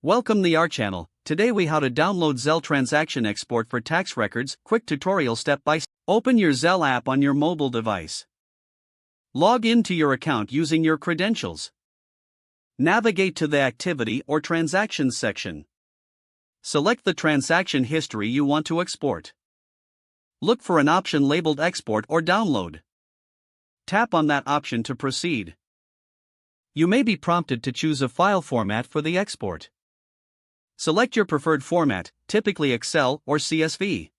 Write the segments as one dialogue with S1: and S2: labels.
S1: Welcome to our channel. Today we how to download Zelle transaction export for tax records. Quick tutorial step by step. Open your Zelle app on your mobile device. Log into your account using your credentials. Navigate to the activity or transactions section. Select the transaction history you want to export. Look for an option labeled export or download. Tap on that option to proceed. You may be prompted to choose a file format for the export. Select your preferred format, typically Excel or CSV.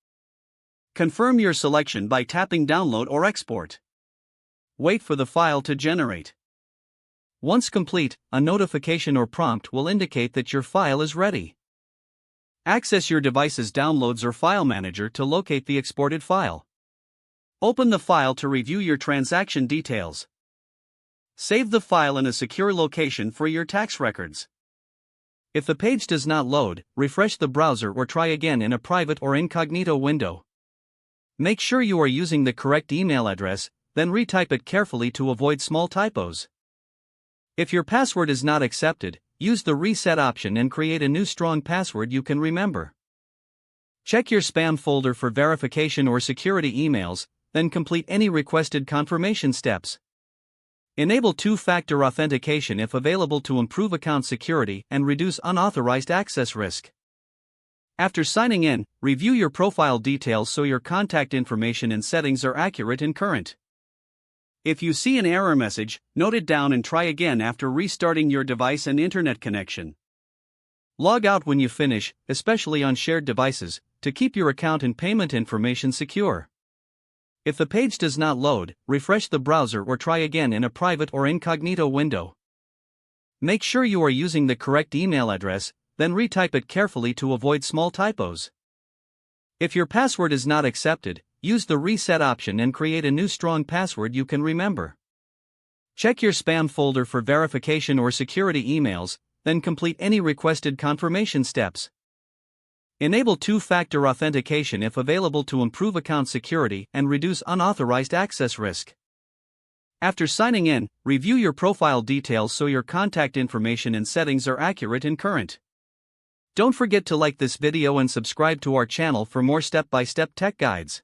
S1: Confirm your selection by tapping Download or Export. Wait for the file to generate. Once complete, a notification or prompt will indicate that your file is ready. Access your device's Downloads or File Manager to locate the exported file. Open the file to review your transaction details. Save the file in a secure location for your tax records. If the page does not load, refresh the browser or try again in a private or incognito window. Make sure you are using the correct email address, then retype it carefully to avoid small typos. If your password is not accepted, use the reset option and create a new strong password you can remember. Check your spam folder for verification or security emails, then complete any requested confirmation steps. Enable two-factor authentication if available to improve account security and reduce unauthorized access risk. After signing in, review your profile details so your contact information and settings are accurate and current. If you see an error message, note it down and try again after restarting your device and internet connection. Log out when you finish, especially on shared devices, to keep your account and payment information secure. If the page does not load, refresh the browser or try again in a private or incognito window. Make sure you are using the correct email address, then retype it carefully to avoid small typos. If your password is not accepted, use the reset option and create a new strong password you can remember. Check your spam folder for verification or security emails, then complete any requested confirmation steps. Enable two-factor authentication if available to improve account security and reduce unauthorized access risk. After signing in, review your profile details so your contact information and settings are accurate and current. Don't forget to like this video and subscribe to our channel for more step-by-step tech guides.